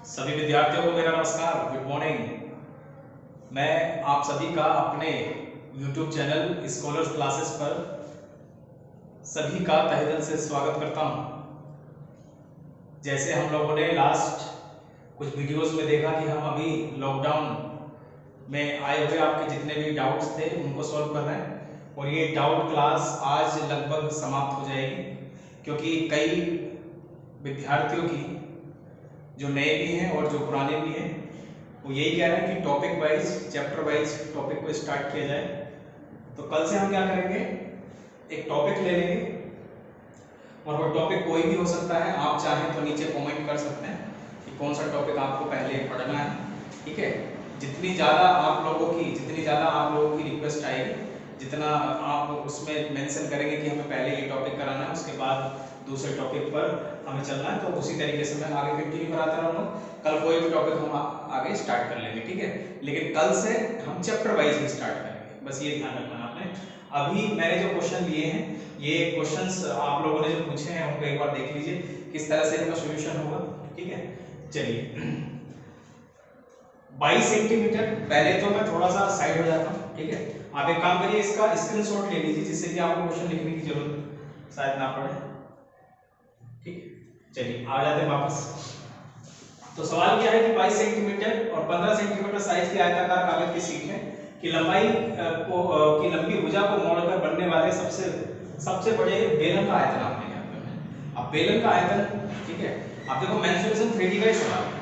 सभी विद्यार्थियों को मेरा नमस्कार, गुड मॉर्निंग। मैं आप सभी का अपने YouTube चैनल स्कॉलर्स क्लासेस पर सभी का तहे दिल से स्वागत करता हूं। जैसे हम लोगों ने लास्ट कुछ वीडियोस में देखा कि हम अभी लॉकडाउन में आए हुए आपके जितने भी डाउट्स थे उनको सॉल्व कर रहे हैं और ये डाउट क्लास आज लगभग समाप्त हो जाएगी, क्योंकि कई विद्यार्थियों की जो नए भी हैं और जो पुराने भी हैं वो यही कह रहे हैं कि topic wise chapter wise topic को स्टार्ट किया जाए। तो कल से हम क्या करेंगे, एक टॉपिक ले लेंगे और वो टॉपिक कोई भी हो सकता है। आप चाहें तो नीचे कमेंट कर सकते हैं कि कौन सा टॉपिक आपको पहले पढ़ना है, ठीक है। जितनी ज़्यादा आप लोगों की रिक्वेस्ट आएगी, जितना आप उसमें मेंशन करेंगे कि हमें पहले ये टॉपिक कराना है, उसके बाद दूसरे टॉपिक पर हमें चलना है, तो उसी तरीके से मैं आगे कंटिन्यू कराता रहूँगा। कल कोई भी टॉपिक हम आगे स्टार्ट कर लेंगे, ठीक है। लेकिन कल से हम चैप्टर वाइज ही स्टार्ट करेंगे, बस ये ध्यान रखना आपने। अभी मैंने जो क्वेश्चन लिए हैं, ये क्वेश्चंस आप लोगों ने जो पूछे हैं उनको एक बार देख लीजिए किस तरह से इनका सॉल्यूशन होगा, ठीक है। चलिए 22 सेंटीमीटर, पहले तो मैं थोड़ा सा साइड हो जाता हूँ, ठीक है। आप एक काम करिए, इसका स्क्रीनशॉट ले लीजिए जिससे कि आपको क्वेश्चन लिखने की जरूरत शायद ना पड़े, ठीक है। चलिए आ जाते हैं वापस। तो सवाल क्या है कि 22 सेंटीमीटर और 15 सेंटीमीटर साइज की आयताकार कागज की शीट है कि लंबाई की लंबी भुजा को मोड़कर बनने वाले सबसे बड़े बेलन का आयतन आपने ज्ञात करना है। अब बेलन का आयतन, ठीक है। आप देखो मेंसुरेशन 3D का ही सवाल है।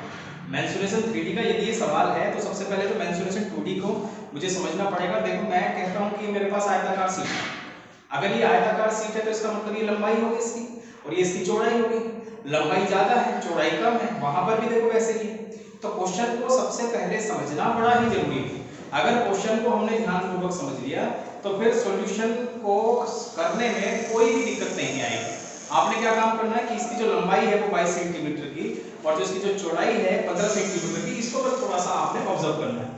मेंसुरेशन 3D का यदि ये सवाल है तो सबसे पहले तो मेंसुरेशन 2D को मुझे समझना पड़ेगा। देखो मैं कहता हूं कि मेरे पास आयताकार शीट है। अगर ये आयताकार शीट है तो इसका मतलब ये लंबाई होगी इसकी और ये इसकी चौड़ाई होगी। लंबाई ज्यादा है, चौड़ाई कम है, वहां पर भी देखो वैसे ही। तो क्वेश्चन को सबसे पहले समझना बड़ा ही जरूरी है। अगर क्वेश्चन को हमने ध्यानपूर्वक समझ लिया तो फिर सॉल्यूशन को करने में कोई भी दिक्कत नहीं आएगी। आपने क्या काम करना है कि इसकी जो लंबाई है वो 22 सेंटीमीटर की और जो इसकी जो चौड़ाई है 15 सेंटीमीटर की, इसको बस थोड़ा सा आपने ऑब्जर्व करना है।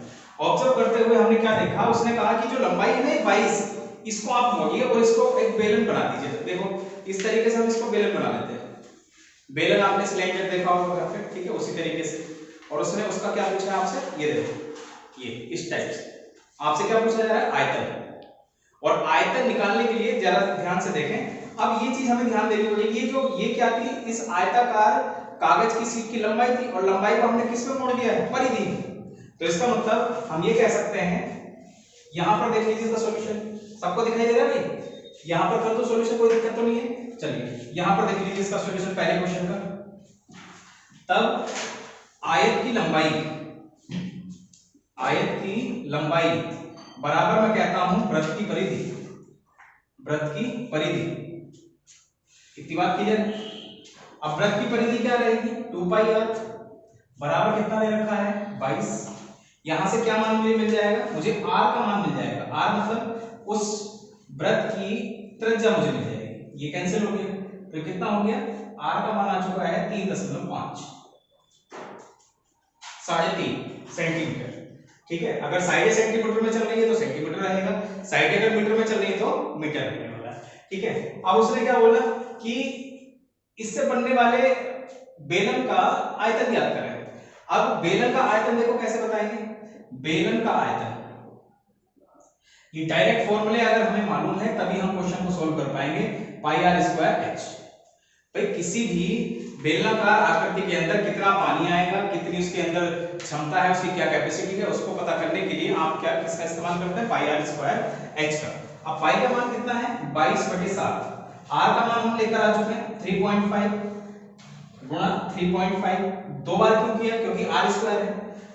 ऑब्जर्व करते हुए हमने क्या देखा, उसने कहा कि जो लंबाई है ना 22, इसको आप मोड़िए और इसको एक बेलन बना दीजिए। देखो इस तरीके से हम इसको बेलन बना लेते हैं। बेलन आपने सिलेंडर देखा होगा घर पे, ठीक है, उसी तरीके से। और उसने उसका क्या पूछा है आपसे, ये देखो ये इस टाइप से आपसे क्या पूछा जा रहा है, आयतन। और आयतन निकालने के लिए जरा ध्यान से देखें। अब ये चीज हमें ध्यान देनी पड़ेगी, ये क्या थी, इस आयताकार कागज की शीट की लंबाई थी और लंबाई को हमने किस में मोड़ दिया है, परिधि। तो इसका मतलब हम ये कह सकते हैं, यहां पर देख लीजिए इसका सॉल्यूशन, सबको दिखाई दे रहा है भाई, यहां पर कर दो सॉल्यूशन, कोई दिक्कत तो नहीं है। चलिए यहां पर देख लीजिए इसका सॉल्यूशन पहले क्वेश्चन का। तब आयत की लंबाई बराबर मैं कहता हूं वृत्त की परिधि। इतनी बात की जाए। अब वृत्त की परिधि क्या रहेगी, 2πr बराबर कितना दे रखा है, 22। यहां से क्या मान मुझे मिल जाएगा, मुझे r का मान मिल जाएगा। r मतलब उस वृत्त की त्रिज्या मुझे मिल जाएगी। ये कैंसिल हो गया तो कितना हो गया, r का मान आ चुका है 3.5, 3.5 सेंटीमीटर, ठीक है। अगर साइड सेंटीमीटर में चल रही है तो सेंटीमीटर रहेगा, साइड अगर मीटर में चल रही है तो मीटर रहने वाला है, ठीक है। अब उसने क्या बोला कि इससे बनने वाले बेलन का आयतन ज्ञात करें। अब बेलन का आयतन देखो कैसे बताएंगे, बेलन का आयतन ये डायरेक्ट फॉर्मूले अगर हमें मालूम है तभी हम क्वेश्चन को सोल्व कर पाएंगे। πr²h। भाई किसी भी बेलनाकार आकृति के अंदर कितना पानी आएगा, कितनी उसके अंदर क्षमता है, उसकी क्या कैपेसिटी है, उसको पता करने के लिए आप क्या किसका इस्तेमाल करते हैं, πr²h का। अब पाई का मान कितना है, 22/7। r का मान हम लेकर आ चुके हैं 3.5 गुणा 3.5, दो बार क्यों किया, क्योंकि r² है।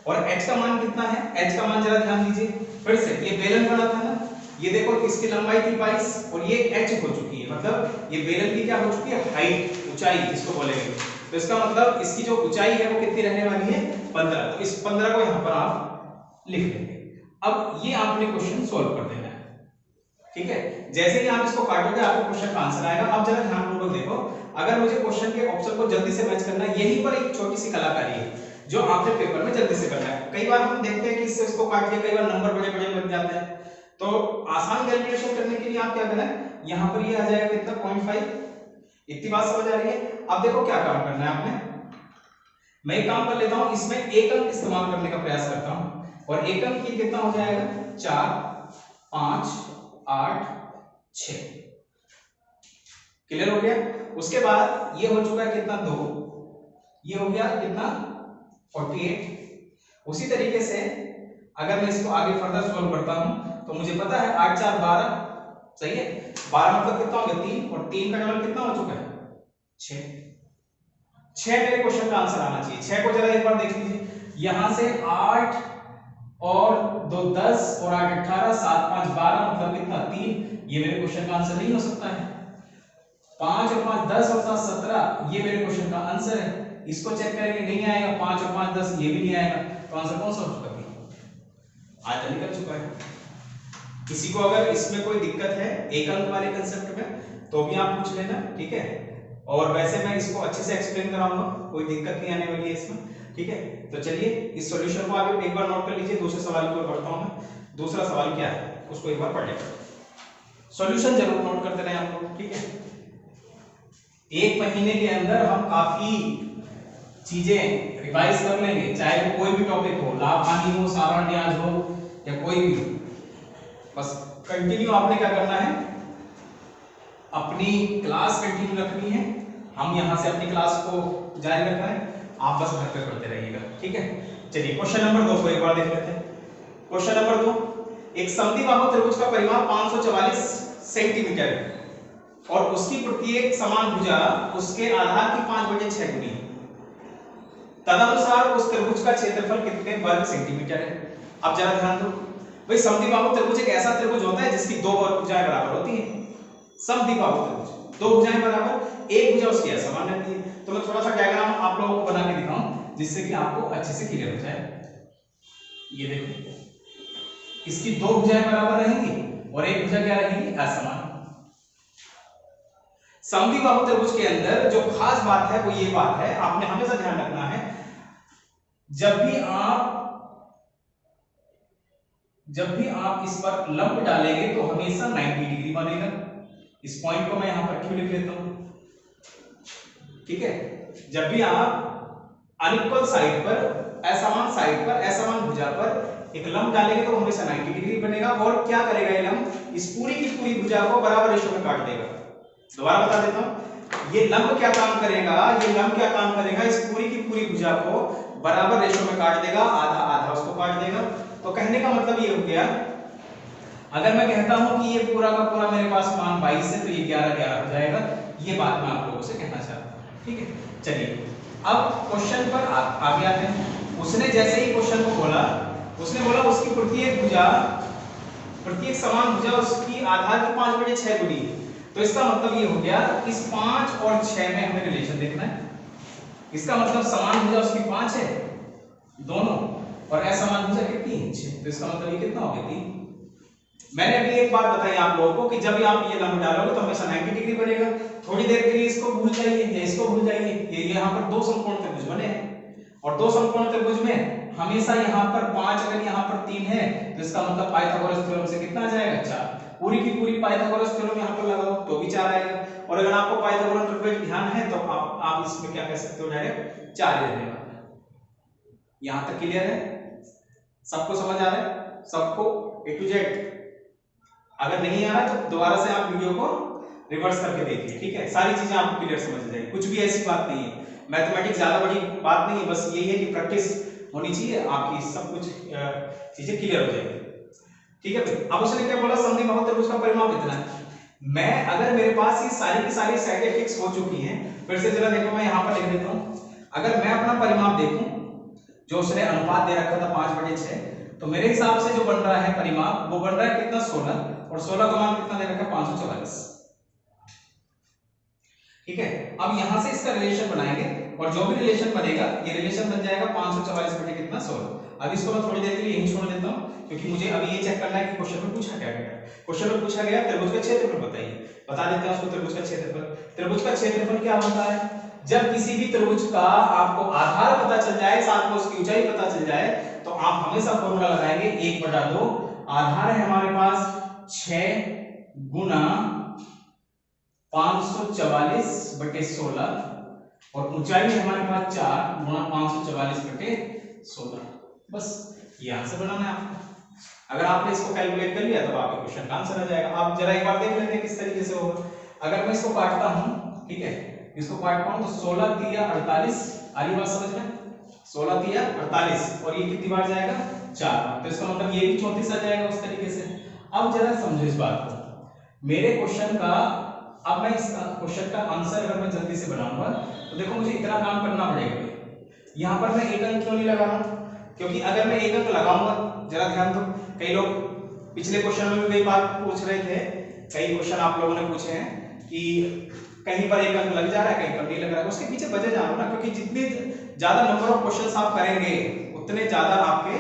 और h का मान कितना है, h का मान जरा ध्यान दीजिए फिर से। ये बेलन बना था ना, ये देखो इसकी लंबाई थी 22 और ये h हो चुकी है, मतलब ये बेलन की क्या हो चुकी है, हाइट, ऊंचाई जिसको बोलेंगे। तो इसका मतलब इसकी जो ऊंचाई है वो कितनी रहने वाली है, 15। तो इस 15 को यहां पर आप लिख लेंगे। अब ये आपने क्वेश्चन सोल्व कर देना है, ठीक है। जैसे ही आप इसको काटोगे आपको क्वेश्चन का आंसर आएगा। अब जरा ध्यानपूर्वक देखो, अगर मुझे क्वेश्चन के ऑप्शन को जल्दी से मैच करना है, यहीं पर एक छोटी सी कलाकारी है जो आपने पेपर में जल्दी से करना है। कई बार हम देखते हैं कि इससे इसको काट लिया, कई बार नंबर बड़े बड़े बन जाते हैं। तो आसान कैलकुलेशन करने के लिए आप क्या करना है, यहां पर ये आ जाएगा कितना, 0.5। इतनी बात समझ आ रही है। अब देखो क्या काम करना है आपने, मैं एक काम कर लेता हूं, इसमें एक अंक इस्तेमाल करने का प्रयास करता हूं और एक अंक की कितना हो जाएगा 4 5 8 6। क्लियर हो गया। उसके बाद ये हो चुका है कितना 2, ये हो गया कितना 48। उसी तरीके से अगर मैं इसको आगे फर्दर सॉल्व करता हूं तो मुझे पता है 8 4 12 सही है। 12 मतलब कितना हो गया 3 और 3 का डबल कितना हो चुका है 6। 6 मेरे क्वेश्चन का आंसर आना चाहिए। 6 को जरा एक बार देख लीजिए, यहां से 8 और 2 10 और 8 18 7 5 12 मतलब कितना 3। ये मेरे क्वेश्चन का आंसर नहीं हो सकता है। 5 और 5 10 और 7 17 ये मेरे क्वेश्चन का आंसर है। इसको चेक करेंगे नहीं आएगा। 5 और 5 10 ये भी नहीं आएगा। तो आंसर कौन सा हो चुका है आज निकल चुका है। किसी को अगर इसमें कोई दिक्कत है एक अंक वाले कंसेप्ट में तो भी आप पूछ लेना, ठीक है। और वैसे मैं इसको अच्छे से एक्सप्लेन कराऊंगा, कोई दिक्कत नहीं आने वाली है इसमें, ठीक है। तो चलिए इस सॉल्यूशन को आप एक बार नोट कर लीजिए। दूसरे सवाल की ओर बढ़ता हूं मैं। दूसरा सवाल क्या है उसको एक बार पढ़ लेते। सॉल्यूशन जरूर नोट करते रहे आप लोग, ठीक है। एक महीने के अंदर हम काफी चीजें रिवाइज कर लेंगे, चाहे वो कोई भी टॉपिक हो, लाभ हानि हो, साधारण ब्याज हो या कोई भी। बस कंटिन्यू आपने क्या करना है, अपनी क्लास कंटिन्यू रखनी है। हम यहां से अपनी क्लास को जारी रख रहे हैं, आप बस घर पे पढ़ते रहिएगा, ठीक है। चलिए क्वेश्चन नंबर 2 को एक बार देख लेते हैं। क्वेश्चन नंबर 2, एक समद्विबाहु त्रिभुज का परिमाप 544 सेंटीमीटर है और उसकी प्रत्येक समान भुजा उसके आधार की 5/6 गुनी है। तदनुसार उस त्रिभुज का क्षेत्रफल कितने वर्ग सेंटीमीटर है। अब जरा ध्यान दो भाई, समद्विबाहु त्रिभुज एक ऐसा त्रिभुज होता है जिसकी दो भुजाएं बराबर होती हैं। समद्विबाहु त्रिभुज, दो भुजाएं बराबर, एक भुजा उसकी असमान रहती है। तो मैं थोड़ा सा डायग्राम आप लोगों को बना के दिखाऊं जिससे कि आपको अच्छे से क्लियर हो जाए। ये देखो, इसकी दो भुजाएं बराबर रहेंगी और एक भुजा क्या रहेगी असमान। समद्विबाहु त्रिभुज के अंदर जो खास बात है वो ये बात है, आपने हमेशा ध्यान रखना है, जब भी आप इस पर लंब डालेंगे तो हमेशा 90 डिग्री बनेगा। इस पॉइंट को मैं यहां पर क्यों लिख लेता हूं, ठीक है। जब भी आप अनइक्वल साइड पर, असमान साइड पर, असमान भुजा पर एक लंब डालेंगे तो हमेशा 90 डिग्री बनेगा। और क्या करेगा ये लंब, इस पूरी की पूरी भुजा को बराबर रेशो में काट देगा। दोबारा बता देता हूं, ये लंब क्या काम करेगा, ये लंब क्या काम करेगा, इस पूरी की पूरी भुजा को बराबर रेशो में काट देगा, आधा आधा उसको काट देगा। तो कहने का मतलब ये हो गया, अगर मैं कहता हूं कि ये पूरा का पूरा मेरे पास मान 22 है तो ये 11 11 हो जाएगा। ये बात मैं आप लोगों से कहना चाहता हूं, ठीक है। चलिए अब क्वेश्चन पर आगे आते हैं। उसने जैसे ही क्वेश्चन को बोला, उसने बोला उसकी प्रत्येक समान भुजा उसकी आधार की 5/6 गुनी। तो इसका मतलब ये हो गया, इस 5 और 6 में हमें रिलेशन देखना है। इसका मतलब समान भुजा उसकी 5 है दोनों और असमान भुजा कितनी है 6। तो इसका मतलब ये कितना हो गया 3। मैंने अभी एक बात बताई आप लोगों को कि जब आप ये लंब डालोगे तो हमेशा 90 डिग्री बनेगा। थोड़ी देर के लिए इसको भूल जाइए या इसको भूल जाइए, ये यहाँ पर दो समकोण त्रिभुज बने हैं और दो समकोण त्रिभुज में हमेशा यहाँ पर 5 अगर यहाँ पर 3 है तो इसका मतलब पाइथागोरस थ्योरम से कितना आ जाएगा 4। पूरी की पूरी पाइथागोरस थ्योरम यहाँ पर लगाओ तो भी 4 आएगा। और अगर आपको पाइथागोरस त्रिभुज ध्यान है तो आप इसमें क्या कह सकते हो, डायरेक्ट 4 ही रहने वाला है। यहाँ तक क्लियर है, सबको समझ आ रहा है, सबको A to Z। अगर नहीं आ रहा तो दोबारा से आप वीडियो को रिवर्स करके देखिए, ठीक है। सारी चीजें आपको क्लियर समझ जाएगी, कुछ भी ऐसी बात नहीं है। मैथमेटिक्स ज्यादा बड़ी बात नहीं है, बस यही है कि प्रैक्टिस होनी चाहिए, आपकी सब कुछ चीजें क्लियर हो जाएगी, ठीक है भाई। अब उसने क्या बोला, समद्विबाहु त्रिभुज का परिमाप इतना है। मैं अगर मेरे पास ये सारी की सारी साइडें फिक्स हो चुकी हैं, फिर से जरा देखो, मैं यहाँ पर लिख देता हूँ। अगर मैं अपना परिमाप देखूं, जो उसने अनुपात दे रखा था 5/6, तो मेरे हिसाब से जो बन रहा है परिमाप वो बन रहा है कितना 16, और 16 का मान कितना दे रखा है 544, ठीक है। अब यहां से इसका रिलेशन बनाएंगे और जो भी रिलेशन बनेगा ये रिलेशन बन जाएगा 544 बटे कितना 16। अब इसको मैं थोड़ी देर के लिए यहीं छोड़ देता हूं क्योंकि मुझे अभी ये चेक करना है कि क्वेश्चन में पूछा क्या गया है। क्वेश्चन में पूछा गया त्रिभुज का क्षेत्रफल बताइए, बता देते हैं उसको। त्रिभुज का क्षेत्रफल, त्रिभुज का क्षेत्रफल क्या होता है, जब किसी भी त्रिभुज का आपको आधार पता चल जाए, साथ में उसकी ऊंचाई पता चल जाए, तो आप हमेशा फॉर्मूला लगाएंगे 1/2। आधार है हमारे पास 6 गुना 544/16, और ऊंचाई है हमारे पास 4 गुणा 544/16। बस ये आंसर बनाना है आपको। अगर आपने इसको कैलकुलेट कर लिया तब आपके क्वेश्चन का आंसर आ जाएगा। आप जरा एक बार देख लेते हैं किस तरीके से होगा। अगर मैं इसको काटता हूं, ठीक है, इसको काटता हूं तो 16 तिया 48, आ रही बात समझ में? 16 तिया 48 और ये कितनी बार जाएगा? 4 बार। तो इसका मतलब ये भी 34 आ जाएगा उस तरीके से। अब जरा समझो इस बात को, मेरे क्वेश्चन का, अब मैं इस क्वेश्चन का आंसर अगर मैं जल्दी से बनाऊंगा तो देखो मुझे इतना काम करना पड़ेगा। यहां पर मैं एक अंक क्यों नहीं लगा रहा हूं? क्योंकि अगर मैं एक अंक लगाऊंगा, जरा ध्यान दो, कई लोग पिछले क्वेश्चन में भी वही बात पूछ रहे थे, कई क्वेश्चन आप लोगों ने पूछे हैं कि कहीं पर एक अंक लग जा रहा है, कहीं पर नहीं लग रहा है। उसके पीछे वजह जानो ना, क्योंकि जितने ज्यादा नंबर ऑफ क्वेश्चंस आप करेंगे उतने ज्यादा आपके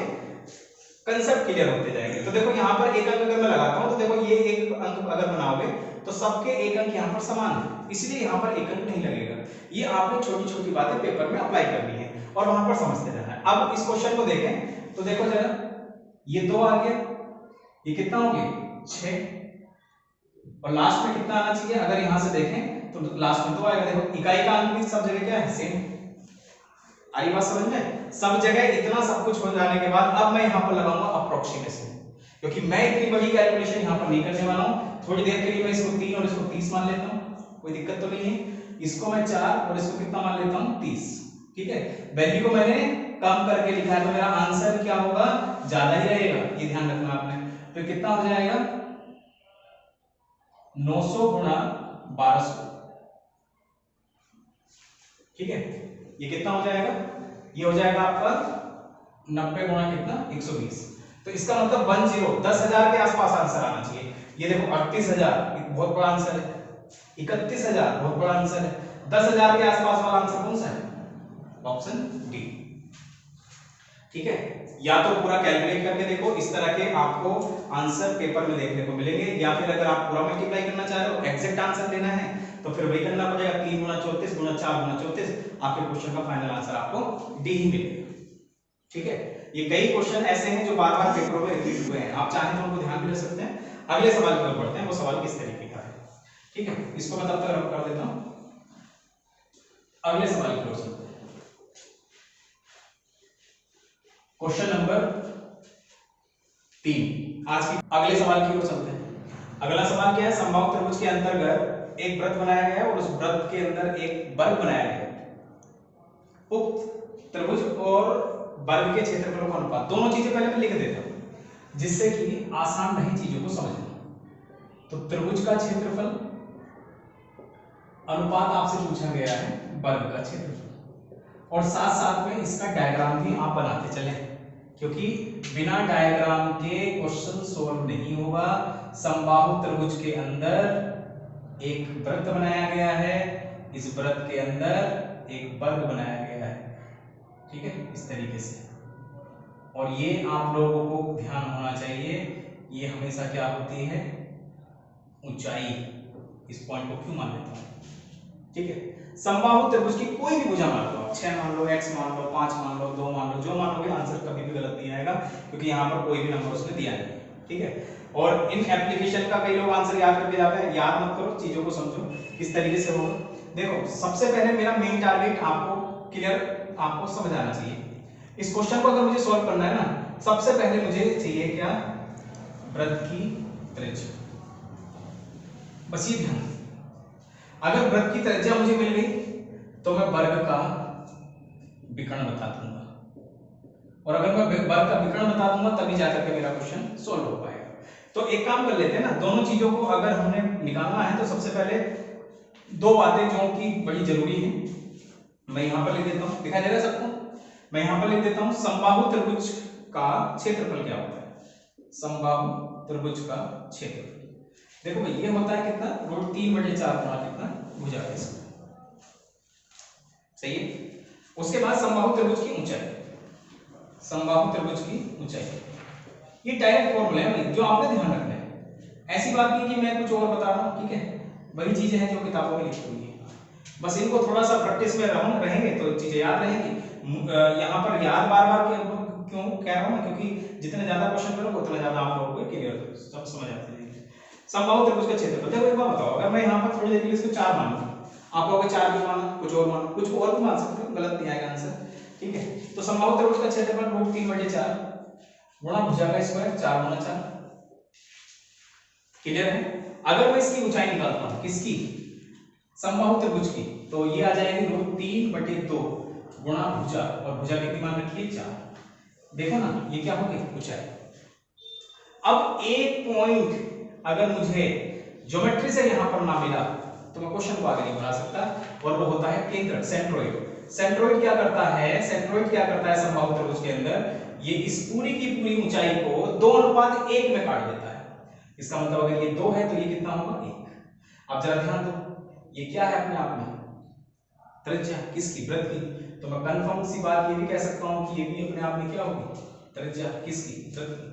कंसेप्ट क्लियर होते जाएंगे। तो देखो यहाँ पर एक अंक अगर मैं लगाता हूँ तो देखो ये एक अंक अगर बनाओगे तो सबके एक अंक यहाँ पर समान है, इसलिए यहाँ पर एक अंक नहीं लगेगा। ये आपने छोटी छोटी बातें पेपर में अप्लाई करनी है और वहां पर समझते रहना है। अब इस क्वेश्चन को देखें तो देखो जरा, ये 2 आ गया, ये कितना हो गया? 6, और लास्ट में कितना आना चाहिए? अगर यहां से देखें तो लास्ट में 2 आएगा। देखो इकाई का अंक भी सब जगह क्या है? सेम। आई बात समझ में? सब जगह इतना सब कुछ हो जाने के बाद अब मैं यहां पर लगाऊंगा अप्रोक्सीमेशन, क्योंकि मैं इतनी बड़ी कैलकुलेशन यहां पर नहीं करने वाला हूं। थोड़ी देर के लिए मैं इसको 3 और इसको 30 मान लेता हूं, कोई दिक्कत तो नहीं है। इसको मैं 4 और इसको कितना मान लेता हूं? 30। ठीक है, वैल्यू को मैंने कम करके लिखा है तो मेरा आंसर क्या होगा? ज्यादा ही रहेगा, ये ध्यान रखना आपने। तो कितना हो जाएगा? 900 गुणा 1200। ठीक है, ये कितना हो जाएगा? ये हो जाएगा आपका 90 गुणा कितना? 120। तो इसका मतलब 10,000 के आसपास आंसर आना चाहिए। ये देखो 38,000 एक बहुत बड़ा आंसर है, 31,000 बहुत बड़ा आंसर है, 10,000 के आसपास वाला आंसर कौन सा है? Option D. ठीक है, या तो पूरा कैलकुलेट करके देखो, इस तरह के आपको आंसर पेपर में देखने को मिलेंगे, या फिर अगर आप पूरा मल्टीप्लाई करना चाह रहे हो, एग्जैक्ट आंसर लेना है तो फिर वही करना पड़ेगा, 3 गुणा 34 गुणा 4 गुणा 34, आपके क्वेश्चन का फाइनल आंसर आपको डी ही मिलेगा। ठीक है, ये कई क्वेश्चन ऐसे हैं जो बार बार पेपरों में रिपीट हुए हैं, आप चाहें तो उनको ध्यान भी रख सकते हैं। अगले सवाल की ओर बढ़ते हैं, वो सवाल किस तरीके का है। ठीक है, इसको मैं तब तक रब कर देता हूं, अगले सवाल की ओर चलते हैं। क्वेश्चन नंबर 3, आज की अगले सवाल की ओर चलते हैं। अगला सवाल क्या है? समबाहु त्रिभुज के अंतर्गत एक वृत्त बनाया गया है और उस वृत्त के अंदर एक वर्ग बनाया गया है। उक्त त्रिभुज और वर्ग के क्षेत्रफलों का अनुपात, दोनों चीजें पहले मैं लिख देता हूं जिससे कि आसान रहे चीजों को समझना। तो त्रिभुज का क्षेत्रफल अनुपात आपसे पूछा गया है वर्ग का क्षेत्रफल, और साथ साथ में इसका डायग्राम भी आप बनाते चलें, क्योंकि बिना डायग्राम के क्वेश्चन सोल्व नहीं होगा। समबाहु त्रिभुज के अंदर एक वृत्त बनाया गया है, इस वृत्त के अंदर एक वर्ग बनाया गया है। ठीक है, इस तरीके से, और ये आप लोगों को ध्यान होना चाहिए, ये हमेशा क्या होती है? ऊंचाई। इस पॉइंट को क्यों मान लेता हूं? ठीक है, समबाहु त्रिभुज की कोई भी भुजा मान लो, 6 मान लो, x मान लो, 5 मान लो, 2 मान लो, जो मानोगे आंसर कभी भी गलत नहीं आएगा, क्योंकि यहाँ पर कोई भी नंबर उसने दिया नहीं। ठीक है, और इन एप्लीकेशन का कई लोग आंसर याद करके जाते हैं, याद मत करो, चीजों को समझो किस तरीके से होगा। देखो, सबसे पहले मेरा मेन टारगेट आपको क्लियर, आपको समझ आना चाहिए। इस क्वेश्चन को अगर मुझे सॉल्व करना है ना, सबसे पहले मुझे चाहिए क्या? वृत्त की त्रिज्या। बस ये ध्यान, अगर वृत्त की त्रिज्या मुझे मिल गई तो मैं वर्ग का विकर्ण बता दूंगा, और अगर मैं वर्ग का विकर्ण बता दूंगा तभी जाकर के मेरा क्वेश्चन सॉल्व हो पाएगा। तो एक काम कर लेते हैं ना, दोनों चीजों को अगर हमने निकालना है तो सबसे पहले 2 बातें जो कि बड़ी जरूरी है, मैं यहां पर लिख देता हूं, दिखाई दे रहा है सबको? मैं यहां पर लिख देता हूं, समबाहु त्रिभुज का क्षेत्रफल क्या होता है? समबाहु त्रिभुज का क्षेत्रफल देखो भाई, ये होता है कितना? √3/4 गुणा कितना? भुजा का स्क्वायर। सही है। उसके बाद समबाहु त्रिभुज की ऊंचाई, समबाहु त्रिभुज की ऊंचाई, ये डायरेक्ट फॉर्मूला है जो आपने ध्यान रखना है। ऐसी बात नहीं कि मैं कुछ और बता रहा हूं, ठीक है, वही चीजें हैं जो किताबों में लिखी हुई है, बस इनको थोड़ा सा प्रैक्टिस में रहेंगे तो चीजें याद रहेंगी। यहाँ पर याद बार बार क्यों कह रहा हूं, क्योंकि जितने ज्यादा क्वेश्चन करोगे उतना ज्यादा आप लोगों को क्लियर सब समझ आते हैं। समबाहु त्रिभुज का क्षेत्रफल, देखो एक बात बताओ, अगर मैं यहाँ पर थोड़ी देर के लिए इसको 4 मान लूं, आप कहोगे 4 भी माना, कुछ और माना, कुछ और भी मान सकते हो, गलत नहीं आएगा आंसर, ठीक है। तो समबाहु त्रिभुज का क्षेत्रफल √3/4 गुणा भुजा का स्क्वायर 4 × 4, क्लियर है। अगर मैं इसकी ऊंचाई निकालता हूं, किसकी, समबाहु त्रिभुज की, तो ये आ जाएगी √3/2 गुणा भुजा, और भुजा कितनी मान रखी है 4। देखो ना ये क्या हो गई ऊंचाई। अब एक पॉइंट अगर मुझे ज्योमेट्री से यहां पर ना मिला तो मैं क्वेश्चन को आगे नहीं बढ़ा सकता, और वो होता है केंद्र, सेंट्रोइड। सेंट्रोइड क्या करता है, सेंट्रोइड क्या करता है समबाहु त्रिभुज के अंदर, ये इस पूरी की पूरी ऊंचाई को 2:1 में काट देता है। इसका मतलब अगर ये 2 है तो ये कितना होगा 1। अब जरा ध्यान दो, ये क्या है अपने आप में, त्रिज्या, किसकी, वृत्त की। तो मैं कंफर्म सी बात ये भी कह सकता हूं कि ये भी अपने आप में क्या होगी, त्रिज्या, किसकी, वृत्त की।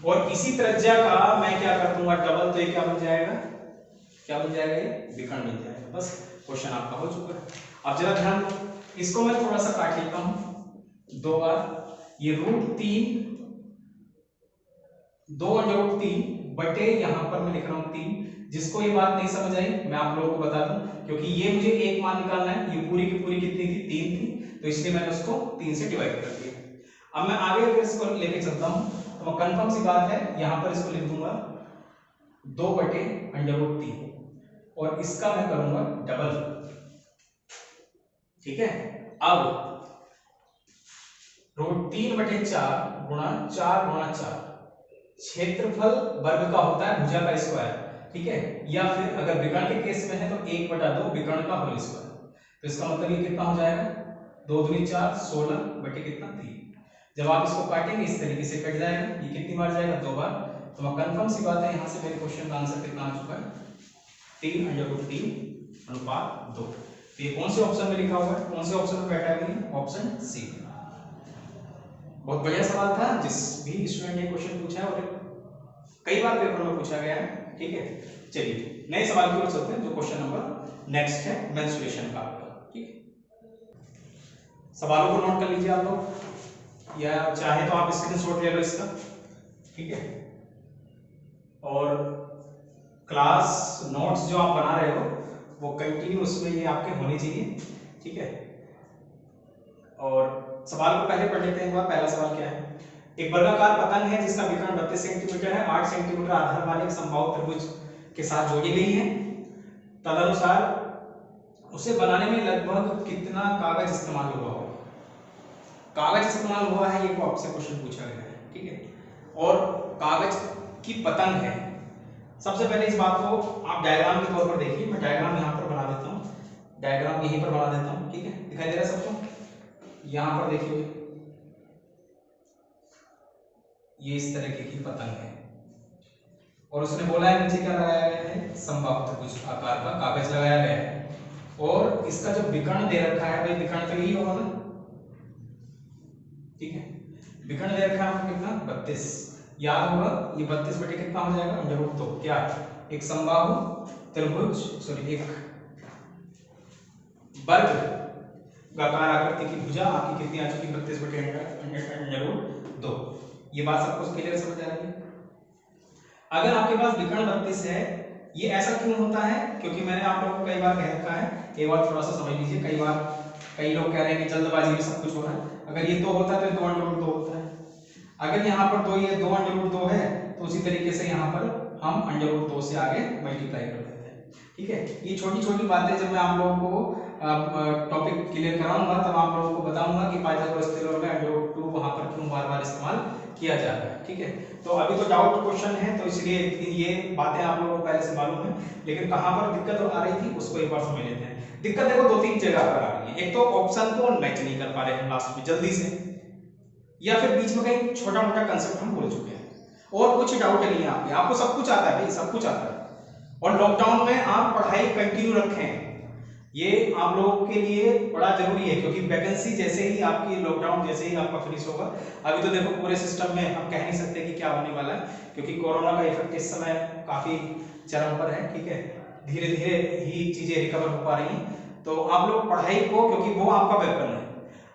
और इसी त्रिज्या का मैं क्या कर दूंगा डबल, तो ये क्या बन जाएगा, क्या बन जाएगा, ये विकर्ण बन जाएगा। बस क्वेश्चन आपका हो चुका है। अब जरा ध्यान दो, इसको मैं थोड़ा सा काट लेता हूं 2 बार, ये √3 2√3 बटे यहां पर मैं लिख रहा हूं 3। जिसको ये बात नहीं समझ आई मैं आप लोगों को बता दूं, क्योंकि ये मुझे एक मान निकालना है, ये पूरी की पूरी कितनी थी, 3 थी, तो इसलिए मैंने उसको 3 से डिवाइड कर दिया। अब मैं आगे अगर इसको लेके चलता हूं तो कंफर्म सी बात है, यहां पर इसको लिख दूंगा 2/√3 और इसका मैं करूंगा डबल, ठीक है। अब √3/4 गुणा 4 × 4, क्षेत्रफल वर्ग का होता है भुजा का स्क्वायर, ठीक है। या फिर अगर विकर्ण के केस में है तो 1/2 विकर्ण का होल स्क्वायर। तो इसका मतलब ये कितना हो जाएगा, 2 दूनी 4 16 बटे कितना 3। जब आप इसको काटेंगे इस तरीके से कट जाएगा, ये कितनी बार जाएगा, 2 बार। तो मैं कंफर्म सी बात है, यहां से मेरे क्वेश्चन का आंसर कितना आ चुका है, 3/3/2। तो ये कौन से ऑप्शन में लिखा हुआ है, कौन से ऑप्शन में बैठा है, ऑप्शन सी। बहुत बढ़िया सवाल था, जिस भी स्टूडेंट ने क्वेश्चन पूछा है और कई बार पेपर में पूछा गया है, ठीक है। चलिए नए सवाल की ओर चलते हैं, जो क्वेश्चन नंबर नेक्स्ट है मेंस्ट्रुएशन का आपका, ठीक है। सवालों को नोट कर लीजिए आप लोग, या चाहे तो आप स्क्रीनशॉट ले लो इसका, ठीक है। और क्लास नोट्स जो आप बना रहे हो वो कंटिन्यू उसमें ये आपके होने चाहिए, ठीक है। और सवाल को पहले पढ़ लेते हैं। पहला सवाल क्या है, एक वर्गाकार पतंग है जिसका विकर्ण 32 सेंटीमीटर है, 8 सेंटीमीटर आधार वाले एक समबाहु त्रिभुज के साथ जोड़ी गई है। तदनुसार उसे बनाने में लगभग कितना कागज इस्तेमाल हुआ होगा। कागज इस्तेमाल हुआ है, ये को आपसे क्वेश्चन पूछा गया है, ठीक है। और कागज की पतंग है। सबसे पहले इस बात को आप डायग्राम के तौर पर देखिए, मैं डायग्राम यहाँ पर बना देता हूँ, डायग्राम यहीं पर बना देता हूँ, ठीक है। दिखाई दे रहा है सबको, यहाँ पर देखिए ये इस तरीके की पतंग है, और उसने बोला है नीचे क्या लगाया गया है, समबाहु त्रिभुज आकार का कागज लगाया गया है, और इसका जो विकर्ण दे रखा है भाई, विकर्ण तो यही होगा ना, ठीक है। विकर्ण दे रखा है आपको कितना, 32, याद होगा ये 32 बटे कितना हो जाएगा, √2। क्या, एक समबाहु त्रिभुज, सॉरी एक वर्ग आकार आकृति की भुजा आपकी कितनी आ चुकी, 32/√2। ये बात सबको क्लियर समझ आ रही है। अगर आपके पास विकर्ण 32 है, ये ऐसा क्यों होता है, क्योंकि मैंने आप लोगों को कई बार कह रखा है, एक बार थोड़ा सा समझ लीजिए। कई बार कई लोग कह रहे हैं कि जल्दबाजी में सब कुछ हो रहा है। अगर ये 2 होता है तो 2/2 होता है। अगर यहाँ पर 2 ये 2/2 है तो उसी तरीके से यहाँ पर हम √2 से आगे मल्टीप्लाई कर देते हैं, ठीक है। ये छोटी छोटी बातें जब मैं आप लोगों को टॉपिक क्लियर कराऊंगा तब आप लोगों को बताऊंगा कि पाइथागोरस थ्योरम में √2 वहां पर क्यों बार बार इस्तेमाल किया जा रहा है, ठीक है। तो अभी तो डाउट क्वेश्चन है, तो इसलिए ये बातें आप लोगों को पहले से मालूम है, लेकिन कहां पर दिक्कत आ रही थी उसको एक बार समझ लेते हैं। दिक्कत देखो 2-3 जगह पर आ रही है। एक तो ऑप्शन को मैच नहीं कर पा रहे हम लास्ट में जल्दी से, या फिर बीच में कहीं छोटा मोटा कंसेप्ट हम भूल चुके हैं, और कुछ डाउट नहीं है आपको सब कुछ आता है भाई, सब कुछ आता है। और लॉकडाउन में आप पढ़ाई कंटिन्यू रखें, ये आप लोगों के लिए बड़ा जरूरी है, क्योंकि वैकेंसी जैसे ही आपकी लॉकडाउन जैसे ही आपका फिनिश होगा, अभी तो देखो पूरे सिस्टम में हम कह नहीं सकते कि क्या होने वाला है, क्योंकि कोरोना का इफेक्ट इस समय काफी चरम पर है, ठीक है। धीरे धीरे ही चीजें रिकवर हो पा रही हैं। तो आप लोग पढ़ाई को, क्योंकि वो आपका वेपन है,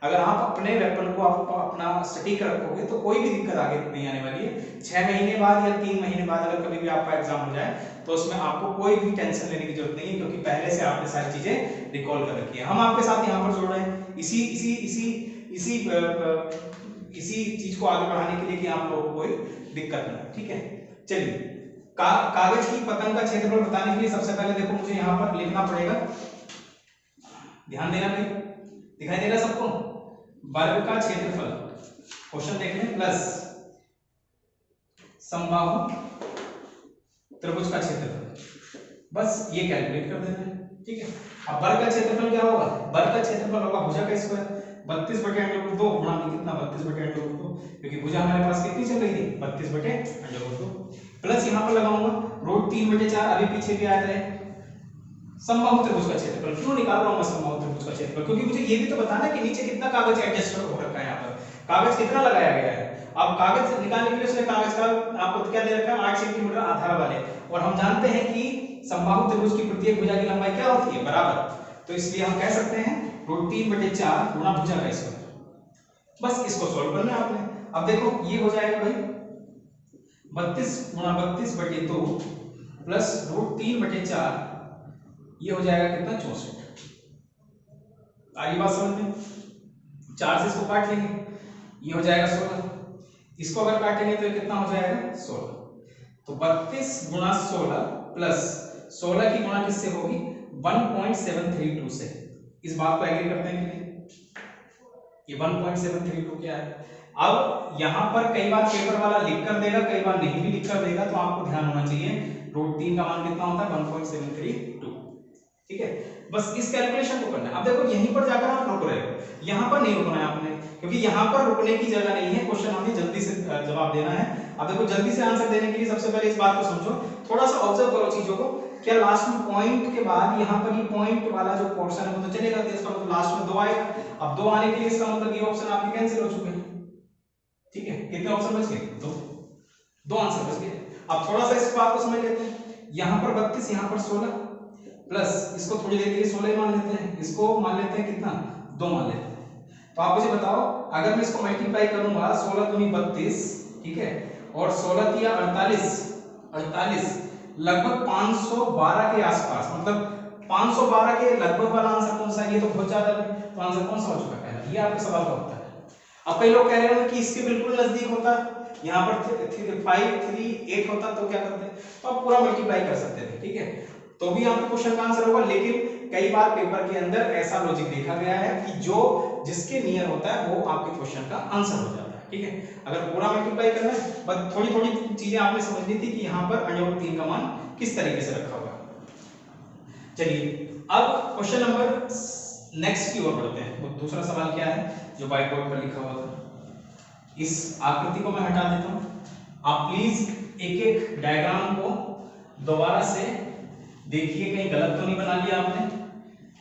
अगर आप अपने वेपन को आप अपना सटीक रखोगे तो कोई भी दिक्कत आगे नहीं आने वाली है। 6 महीने बाद या 3 महीने बाद अगर कभी भी आपका एग्जाम हो जाए तो उसमें आपको कोई भी टेंशन लेने की जरूरत नहीं है, क्योंकि पहले से आपने सारी चीजें रिकॉल कर रखी है। हम आपके साथ यहाँ पर जोड़ रहे हैं इसी इसी इसी इसी इसी चीज को आगे बढ़ाने के लिए कि आप लोगों को कोई दिक्कत ना, ठीक है। चलिए, कागज की पतंग का क्षेत्रफल बताने के लिए सबसे पहले देखो मुझे यहाँ पर लिखना पड़ेगा, ध्यान देना भाई, दिखाई दे रहा सबको, वर्ग का क्षेत्रफल, क्वेश्चन देख लें, प्लस समबाहु त्रिभुज का क्षेत्रफल, बस ये कैलकुलेट कर देना है, ठीक है। अब वर्ग का क्षेत्रफल क्या होगा, वर्ग का क्षेत्रफल होगा भुजा का स्क्वायर, 32/√2 गुणा में कितना 32/√2, क्योंकि भुजा हमारे पास कितनी चल रही थी 32/√2, प्लस यहाँ पर लगाऊंगा √3/4, अभी पीछे भी आया है, समबाहु त्रिभुज का क्षेत्रफल। क्यों निकाल रहा हूं मैं समबाहु त्रिभुज का क्षेत्रफल, क्योंकि मुझे ये भी तो बताना है कि नीचे कितना कागज एडजस्ट हो रखा है, यहाँ पर कागज कितना लगाया गया है। अब कागज निकालने के लिए उसने कागज का आपको क्या दे रखा है 8 सेंटीमीटर आधार वाले, और हम जानते हैं कि समबाहु त्रिभुज की प्रत्येक भुजा की लंबाई क्या होती है, बराबर, तो इसलिए हम कह सकते हैं √3/4 गुणा भुजा का स्क्वायर। बस इसको सॉल्व करना है आपने। अब देखो ये हो जाएगा भाई 32 गुणा 32/2 प्लस √3/4, ये हो जाएगा कितना 64। आगे बात समझ में, 4 से इसको काट लेंगे, ये हो जाएगा 16, इसको अगर काटेंगे तो कितना हो जाएगा 16, तो 32 गुणा 16 प्लस 16 की गुणा किससे होगी 1.732 से। इस बात को एग्री करते हैं कि नहीं, ये 1.732 क्या है। अब यहां पर कई बार पेपर वाला लिख कर देगा, कई बार नहीं भी लिख कर देगा, तो आपको ध्यान होना चाहिए √3 का मान कितना होता है 1.732, ठीक है। बस इस कैलकुलेशन को करना है। अब देखो यहीं पर जाकर आप रुक रहे हो, यहां पर नहीं रुकना है आपने, क्योंकि यहां पर रुकने की जगह नहीं है, क्वेश्चन हमें जल्दी से जवाब देना है। अब देखो जल्दी से आंसर देने के लिए सबसे पहले इस बात को समझो, थोड़ा सा ऑब्जर्व करो चीजों को, क्या लास्ट में पॉइंट के बाद यहाँ पर ये पॉइंट वाला जो पोर्शन है वो तो चलेगा, तो इसका मतलब लास्ट में 2 आएगा। अब 2 आने के लिए इसका मतलब ये ऑप्शन आपके कैंसिल हो चुके हैं, ठीक है। कितने ऑप्शन बच गए 2 आंसर बच गए। अब थोड़ा सा इस बात को समझ लेते हैं, यहाँ पर 32 यहाँ पर 16 प्लस इसको थोड़ी देर के लिए 16 मान लेते हैं, इसको मान लेते हैं कितना 2 मान लेते हैं। तो आप मुझे बताओ अगर मैं इसको मल्टीप्लाई करूंगा 16 दूनी 32, ठीक है, और 16 तिया 48 लगभग 512 के आसपास, मतलब 512 के लगभग वाला आंसर कौन सा है, ये तो बहुत ज्यादा है, तो आंसर कौन सा हो चुका है, ये आपके सवाल का उत्तर है। अब कई लोग कह रहे हैं कि इसके बिल्कुल नजदीक होता, यहाँ पर 5 3 8 होता तो क्या करते, तो आप पूरा मल्टीप्लाई कर सकते थे, ठीक है, तो भी आपके क्वेश्चन का आंसर होगा। लेकिन कई बार पेपर के अंदर ऐसा लॉजिक देखा गया है कि जो जिसके नियर होता है वो आपके क्वेश्चन का आंसर हो जाता है, ठीक है। अगर पूरा मल्टीप्लाई करना है, बस थोड़ी थोड़ी चीजें आपने समझनी थी कि यहाँ पर √3 का मान किस तरीके से रखा होगा। चलिए अब क्वेश्चन नंबर नेक्स्ट की ओर बढ़ते हैं। वो दूसरा सवाल क्या है जो व्हाइट बोर्ड पर लिखा हुआ था, इस आकृति को मैं हटा देता हूं। आप प्लीज एक एक डायग्राम को दोबारा से देखिए, कहीं गलत तो नहीं बना लिया आपने,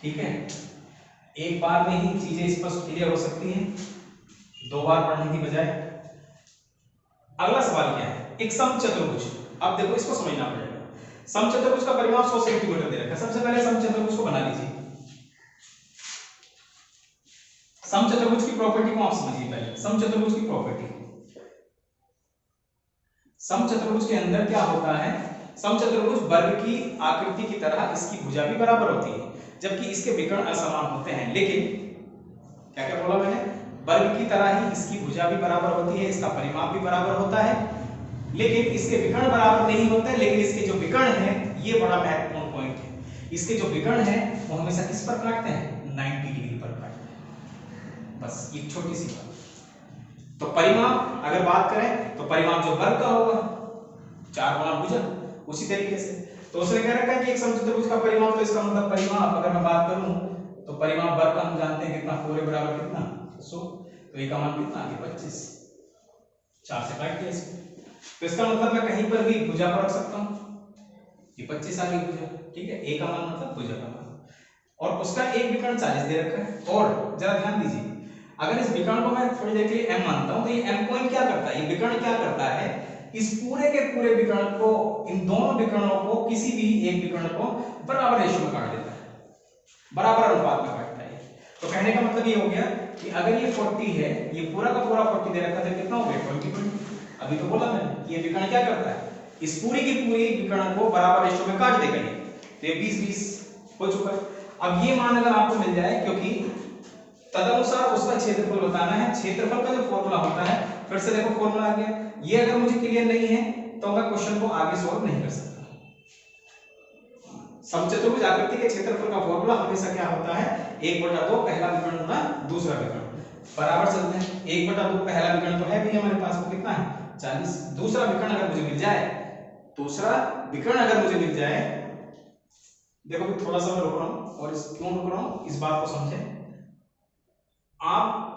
ठीक है। एक बार में ही चीजें स्पष्ट क्लियर हो सकती हैं, 2 बार पढ़ने की बजाय। अगला सवाल क्या है, एक समचतुर्भुज। अब देखो इसको समझना पड़ेगा। समचतुर्भुज का परिमाप 100 सेंटीमीटर दे रखा है। सबसे पहले समचतुर्भुज को बना लीजिए। समचतुर्भुज की प्रॉपर्टी को आप समझिए पहले। समचतुर्भुज की प्रॉपर्टी, समचतुर्भुज के अंदर क्या होता है, समचतुर्भुज वर्ग की आकृति की तरह इसकी भुजा भी बराबर होती है, जबकि इसके विकर्ण असमान होते हैं। लेकिन क्या क्या बोला मैंने, वर्ग की तरह ही इसकी भुजा भी बराबर होती है, इसका परिमाप भी बराबर होता है, लेकिन इसके विकर्ण बराबर नहीं होते। लेकिन इसके जो विकर्ण है, ये बड़ा महत्वपूर्ण पॉइंट है, इसके जो विकर्ण है वो हमेशा किस पर काटते हैं 90 डिग्री पर काटते हैं। बस एक छोटी सी बात। तो परिमाप अगर बात करें तो परिमाप जो वर्ग का होगा 4 गुणा भुजा, उसी तरीके से। तो उसने कह रखा है कि एक समचतुर्भुज का परिमाप, तो इसका मतलब परिमाप अगर मैं बात करूं तो परिमाप वर्ग का हम जानते हैं कितना, 4 बराबर कितना 100, तो ये का मान कितना आ गया 25, 4 से काट दिया इसको। तो इसका मतलब मैं कहीं पर भी भुजा पर रख सकता हूं, ये 25 आ गई भुजा, ठीक है। ए का मान मतलब भुजा का मान, और उसका एक विकर्ण 40 दे रखा है। और जरा ध्यान दीजिए, अगर इस विकर्ण को मैं थोड़ी देर के लिए m मानता हूं, तो ये m पॉइंट क्या करता है, ये विकर्ण क्या करता है, इस पूरे के पूरे विकर्ण को, इन दोनों विकर्णों को, किसी भी एक विकर्ण को बराबर रेशियो में काट देता है, बराबर अनुपात में काटता है। तो कहने का मतलब ये हो गया कि अगर ये 40 है, ये पूरा का पूरा 40 दे रखा था, कितना हो गया 20। अभी तो बोला मैंने, ये विकर्ण क्या करता है, इस पूरी की पूरी विकर्ण को बराबर रेशो में काट देगा ये, तो ये 20 हो चुका है। अब ये मान अगर आपको मिल जाए, क्योंकि तदनुसार उसका क्षेत्रफल बताना है, क्षेत्रफल का जो फॉर्मूला होता है, फिर से देखो फॉर्मूला आ गया, ये अगर मुझे क्लियर नहीं है तो मैं क्वेश्चन को आगे सॉल्व नहीं कर सकता। समचतुर्भुज आकृति के क्षेत्रफल का फॉर्मूला हमेशा क्या होता है, 1/2 पहला विकर्ण गुना दूसरा विकर्ण, बराबर चलते हैं। 1/2 पहला विकर्ण तो है भी हमारे पास में, कितना है 40। दूसरा विकर्ण अगर मुझे मिल जाए, दूसरा विकर्ण अगर मुझे मिल जाए, देखो भी थोड़ा सा मैं रोक रहा हूं, और क्यों रोक रहा हूं इस बात को समझें। आप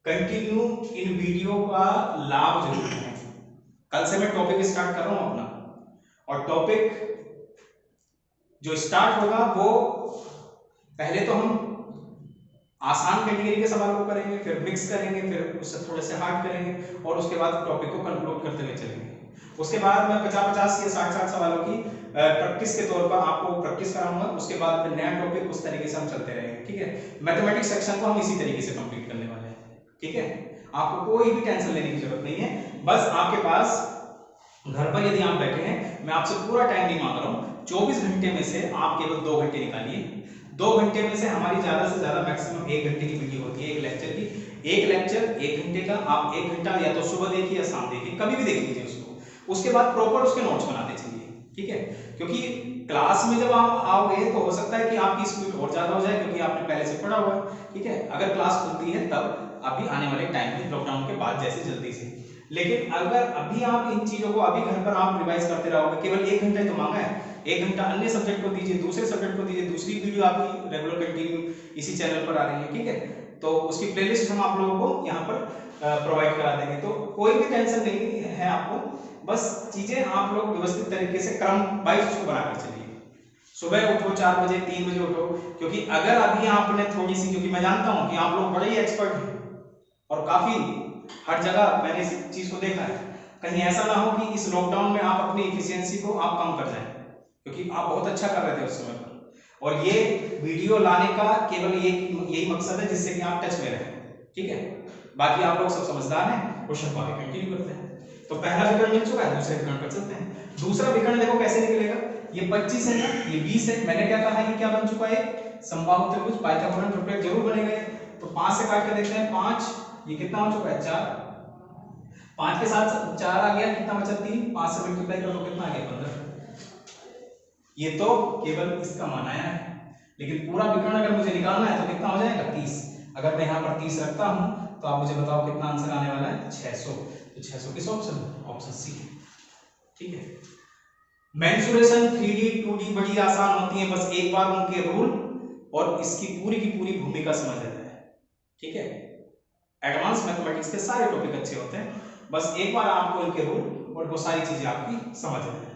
कंटिन्यू इन वीडियो का लाभ जरूर लें। कल से मैं टॉपिक स्टार्ट कर रहा हूं अपना, और टॉपिक जो स्टार्ट होगा वो पहले तो हम आसान कैटेगरी के सवाल को करेंगे, फिर मिक्स करेंगे, फिर उससे थोड़े से हार्ड करेंगे, और उसके बाद टॉपिक को कंक्लूड करते हुए चलेंगे। उसके बाद मैं 50-50 या 60-60 सवालों की प्रैक्टिस के तौर पर आपको प्रैक्टिस कराऊंगा। उसके बाद फिर नया टॉपिक उस तरीके से हम चलते रहेंगे, ठीक है। मैथमेटिक्स सेक्शन को हम इसी तरीके से कंप्लीट करने वाले हैं, ठीक है। आपको कोई भी टेंशन लेने की जरूरत नहीं है, बस आपके पास घर पर यदि आप बैठे हैं, मैं आपसे पूरा टाइम नहीं मांग रहा हूं, 24 घंटे में से आप केवल 2 घंटे निकालिए। 2 घंटे में से हमारी ज्यादा से ज्यादा मैक्सिमम 1 घंटे की वीडियो होती है एक लेक्चर की। एक लेक्चर 1 घंटे का, आप 1 घंटा या तो सुबह देखिए या शाम देखिए, कभी भी देख लीजिए उसको। उसके बाद प्रॉपर उसके नोट्स बनाते चलिए, ठीक है। क्योंकि क्लास में जब आप आओगे तो हो सकता है कि आपकी स्पीड और ज्यादा हो जाए, क्योंकि आपने पहले से पढ़ा हुआ है, ठीक है। अगर क्लास खुलती है तब अभी आने वाले टाइम में लॉकडाउन के बाद जैसे जल्दी से, लेकिन अगर अभी आप इन चीजों को अभी घर पर आप रिवाइज करते रहोगे, केवल 1 घंटा तो मांगा है, 1 घंटा अन्य सब्जेक्ट को दीजिए, दूसरे सब्जेक्ट को दीजिए, दूसरी वीडियो आपकी रेगुलर कंटिन्यू इसी चैनल पर आ रही है, ठीक है। तो उसकी प्लेलिस्ट हम आप लोगों को यहाँ पर प्रोवाइड करा देंगे, तो कोई भी टेंशन नहीं है आपको, बस चीजें आप लोग व्यवस्थित तरीके से क्रम वाइज उसको बनाकर चलिए। सुबह उठो 4 बजे, 3 बजे उठो, क्योंकि अगर अभी आपने थोड़ी सी, क्योंकि मैं जानता हूं कि आप लोग बड़े ही एक्सपर्ट हैं और काफी हर जगह मैंने इस चीज को देखा है, कहीं ऐसा ना हो कि इस लॉकडाउन में आप अपनी एफिशिएंसी को आप कम कर जाएं, क्योंकि आप बहुत अच्छा कर रहे थे उस समय पर, और ये वीडियो लाने का केवल यही मकसद है जिससे कि आप टच में रहें, ठीक है। बाकी आप लोग सब समझदार हैं, क्वेश्चन को आगे कंटिन्यू करते हैं। तो पहला विकर्ण मिल चुका है, दूसरे विकर्ण पर चलते हैं। दूसरा विकर्ण देखो कैसे निकलेगा, ये 25 है ना, ये 20 है, मैंने क्या कहा, ये क्या बन चुका है, समबाहु त्रिभुज, पाइथागोरस ट्रिप्लेट जरूर बनेगा। तो 5 से काट के देखते हैं, 5, ये कितना हो चुका है 4, 5 के साथ 4 आ गया, कितना बचा 3, 5 से मल्टीप्लाई कर तो कितना आ गया 15। ये तो केवल इसका मान आया है, लेकिन पूरा विकर्ण अगर मुझे निकालना है तो कितना हो जाएगा 30। अगर मैं यहाँ पर 30 रखता हूं तो आप मुझे बताओ कितना आंसर आने वाला है 600। तो 600 किस ऑप्शन, ऑप्शन सी, ठीक है। मेंसुरेशन 3D 2D बड़ी आसान होती है, बस एक बार उनके रूल और इसकी पूरी की पूरी भूमिका समझ लेना है, ठीक है। एडवांस मैथमेटिक्स के सारे टॉपिक अच्छे होते हैं, बस एक बार आपको इनके रूल और वो सारी चीजें आपकी समझ लेना है,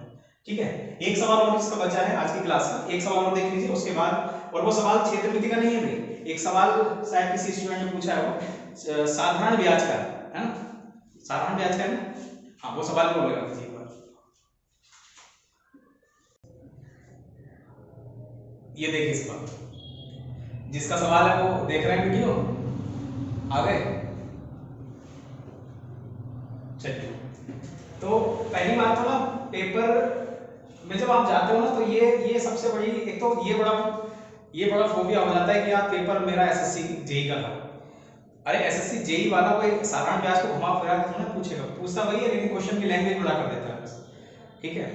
ठीक है। एक सवाल और इसका बचा है आज की क्लास का, एक सवाल और देख लीजिए उसके बाद, और वो सवाल क्षेत्रमिति का नहीं है भाई, एक सवाल शायद किसी स्टूडेंट ने पूछा है, वो साधारण ब्याज का है ना, साधारण ब्याज का है ना, हाँ वो सवाल को लगा दीजिए एक बार। ये देखिए सवाल, जिसका सवाल है वो देख रहे हैं वीडियो, आ गए, चलिए। तो पहली बात तो ना, पेपर में जब आप जाते हो ना, तो ये सबसे बड़ी, एक तो ये बड़ा फोबिया हो जाता है कि यार पेपर मेरा एसएससी जेई का था। अरे एसएससी जेई वाला कोई साधारण ब्याज को घुमा फिरा के थोड़ा पूछेगा, पूछता वही है, लेकिन क्वेश्चन की लैंग्वेज बड़ा कर देता है, ठीक है।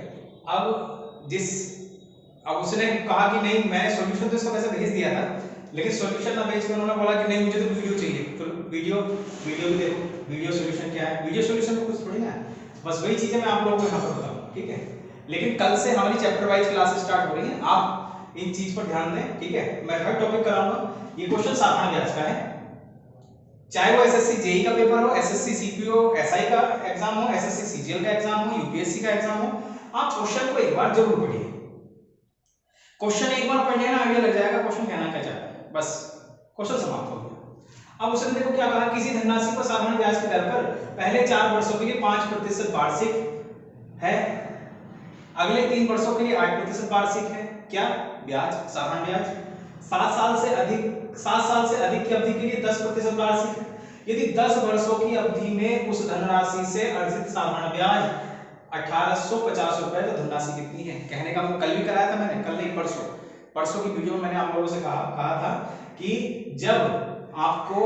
अब उसने कहा कि नहीं, मैंने सॉल्यूशन तो इसको वैसे भेज दिया था, लेकिन सॉल्यूशन ना भेज के उन्होंने बोला कि नहीं मुझे तो वीडियो चाहिए, तो वीडियो भी देखो, वीडियो सॉल्यूशन क्या है, वीडियो सॉल्यूशन को कुछ थोड़ी ना है, बस वही चीजें मैं आप लोगों को यहाँ पर बताऊँ, ठीक है। लेकिन कल से हमारी चैप्टर वाइज क्लासेस स्टार्ट हो रही है, आप इन चीज पर ध्यान दें, ठीक है। मैं हर टॉपिक कराऊंगा। ये क्वेश्चन साधारण ब्याज का है, चाहे वो एसएससी जेई का पेपर हो, एसएससी सीपीओ एसआई का एग्जाम हो, एसएससी सीजीएल का एग्जाम हो, यूपीएससी का एग्जाम हो, आप क्वेश्चन को एक बार जरूर पढ़िए। क्वेश्चन एक बार पढ़ने ना आइडिया लग जाएगा क्वेश्चन कहना क्या चाहता है, बस क्वेश्चन समाप्त हो गया। अब उसने देखो क्या कहा, किसी धनराशि पर साधारण ब्याज की दर पर पहले 4 वर्षों के लिए 5% वार्षिक है, अगले 3 वर्षों के लिए 8% वार्षिक है, क्या ब्याज, साधारण ब्याज। 7 साल से अधिक 7 साल से अधिक की अवधि के लिए 10% वार्षिक है। यदि 10 वर्षों की अवधि में उस धनराशि से अर्जित साधारण ब्याज 1850 रुपए, तो धनराशि कितनी है? कहने का मतलब कल भी कराया था मैंने, कल नहीं परसों की वीडियो में मैंने आप लोगों से कहा था कि जब आपको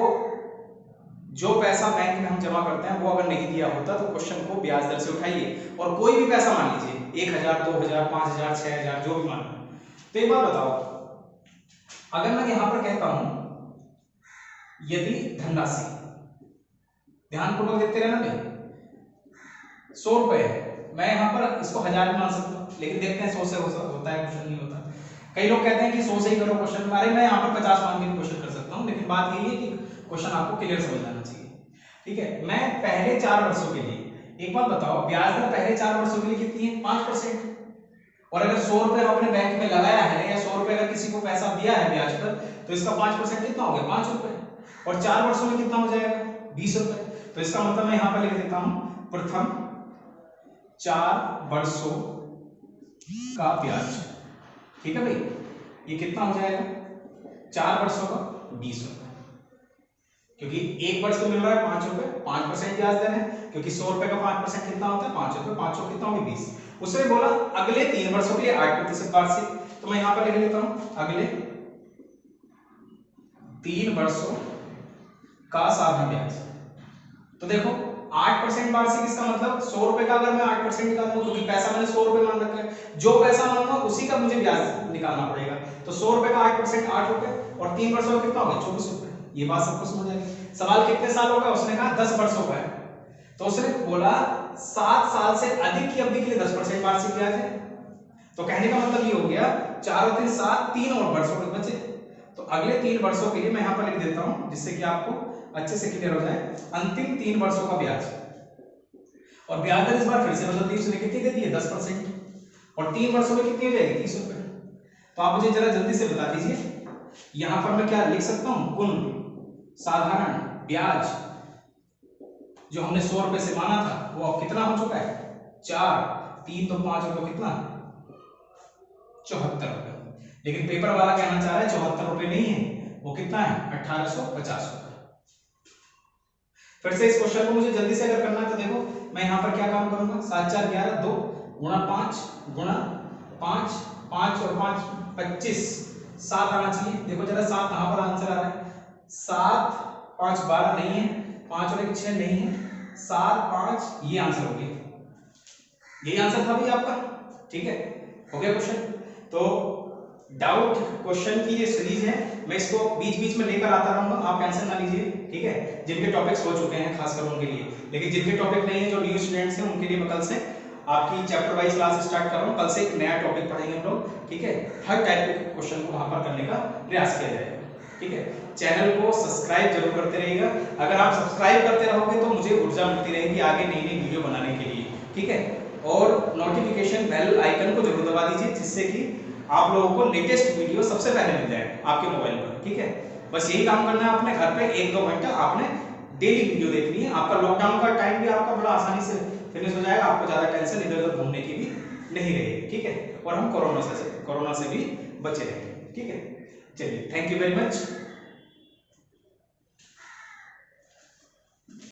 जो पैसा बैंक में हम जमा करते हैं वो अगर नहीं दिया होता तो क्वेश्चन को ब्याज दर से उठाइए और कोई भी पैसा मान लीजिए 1000, 2000, 5000, 6000 जो भी मान लो। तो एक बात बताओ, अगर मैं यहां पर कहता हूं यदि धनराशि, ध्यानपूर्वक देखते रहना भाई, 100 रुपए है, मैं यहां पर इसको 1000 मान सकता हूं, लेकिन देखते हैं 100 से होता है क्वेश्चन, नहीं होता। कई लोग कहते हैं कि 100 से ही करो क्वेश्चन, अरे मैं यहां पर 50 मान के क्वेश्चन कर सकता हूं, लेकिन बात यही है कि क्वेश्चन आपको क्लियर समझ आना चाहिए। ठीक है, मैं पहले 4 वर्षों के लिए, एक बात बताओ, ब्याज दर पहले 4 वर्षों के लिए कितनी है? 5%। और अगर 100 रुपए आपने बैंक में लगाया है या 100 रुपए अगर किसी को पैसा दिया है ब्याज पर, तो इसका 5% कितना हो गया? 5 रुपए। और 4 वर्षों में कितना हो जाएगा? 20 रुपए। तो इसका मतलब मैं यहां पर लिख देता हूं, प्रथम 4 वर्षों का ब्याज। ठीक है भाई, ये कितना हो जाएगा? 4 वर्षों का 20 रुपए, क्योंकि एक वर्ष तो मिल रहा है 5 रुपए, 5% ब्याज दर है, क्योंकि 100 रुपए का 5% कितना होता है? 5 रुपए, 500 कितना होगी? 20। उसने बोला अगले 3 वर्षों के लिए 8% वार्षिक, तो मैं यहां पर लिख लेता हूं अगले 3 वर्षों का साधारण ब्याज। तो देखो 8% वार्षिक, इसका मतलब 100 रुपए का अगर मैं 8% निकालता हूं, क्योंकि पैसा मैंने 100 रुपए मान रखा है, जो पैसा मांगूंगा उसी का मुझे ब्याज निकालना पड़ेगा। तो 100 रुपए का 8% 8 रुपए, और 3 वर्षों का कितना होगा? 24 रुपए। ये बात सबको समझ आई? सवाल कितने सालों का? उसने कहा 10 वर्षों का है, तो उसने बोला 7 साल से अधिक की अवधि के लिए 10% वार्षिक ब्याज है। तो कहने का मतलब ये हो गया 4 और 3 7, 3 और वर्षों के बचे। तो अगले 3 वर्षों के लिए मैं यहां पर लिख देता हूं, जिससे कि आपको अच्छे से क्लियर हो जाए, अंतिम 3 वर्षों का ब्याज। और ब्याज दर इस बार फिर से बदल दी, उसने कितनी दे दी है? 10%। और 3 वर्षों में कितनी हो जाएगी? 30 रुपए। तो आप मुझे जरा जल्दी से बता दीजिए, यहां पर मैं क्या लिख सकता हूं? कुल साधारण ब्याज जो हमने 100 रुपए से माना था वो अब कितना हो चुका है? 4, 3 तो 5 और 2 कितना? 74 रुपए। लेकिन पेपर वाला कहना चाह रहा है 74 रुपए नहीं है, वो कितना है? 1850 रुपए। फिर से इस क्वेश्चन को मुझे जल्दी से अगर करना है तो देखो मैं यहां पर क्या काम करूंगा? 7 4 11 2 गुणा 5 गुणा 5, 5 और 5 25, 7 आना चाहिए। देखो जरा 7 कहां पर आंसर आ रहा है? 7 5 12 नहीं है, 5 और 1 6 नहीं है, 7 5, ये आंसर हो गया। यही आंसर था भाई आपका। ठीक है, हो गया क्वेश्चन। तो डाउट क्वेश्चन की ये सीरीज है, मैं इसको बीच बीच में लेकर आता रहूंगा, आप टेंशन ना लीजिए। ठीक है, जिनके टॉपिक्स हो चुके हैं खासकर उनके लिए, लेकिन जिनके टॉपिक नहीं है, जो न्यू स्टूडेंट्स हैं, उनके लिए मैं कल से आपकी चैप्टर वाइज क्लास स्टार्ट कर रहा हूँ। कल से एक नया टॉपिक पढ़ेंगे हम लोग। ठीक है, हर टाइप के क्वेश्चन को वहां पर करने का प्रयास किया जाएगा। ठीक है, चैनल को सब्सक्राइब जरूर करते रहिएगा। अगर आप सब्सक्राइब करते रहोगे तो मुझे ऊर्जा मिलती रहेगी आगे नई नई वीडियो बनाने के लिए। ठीक है, और नोटिफिकेशन बेल आइकन को जरूर दबा दीजिए, जिससे कि आप लोगों को लेटेस्ट वीडियो सबसे पहले मिल जाए आपके मोबाइल पर। ठीक है, बस यही काम करना है आपने। घर पे 1-2 घंटा आपने डेली वीडियो देखनी है। आपका लॉकडाउन का टाइम भी आपका बड़ा आसानी से फिनिश हो जाएगा, आपको ज्यादा टेंशन इधर उधर घूमने की भी नहीं रहेगी। ठीक है, और हम कोरोना से भी बचे रहेंगे। ठीक है, चलिए, थैंक यू वेरी मच।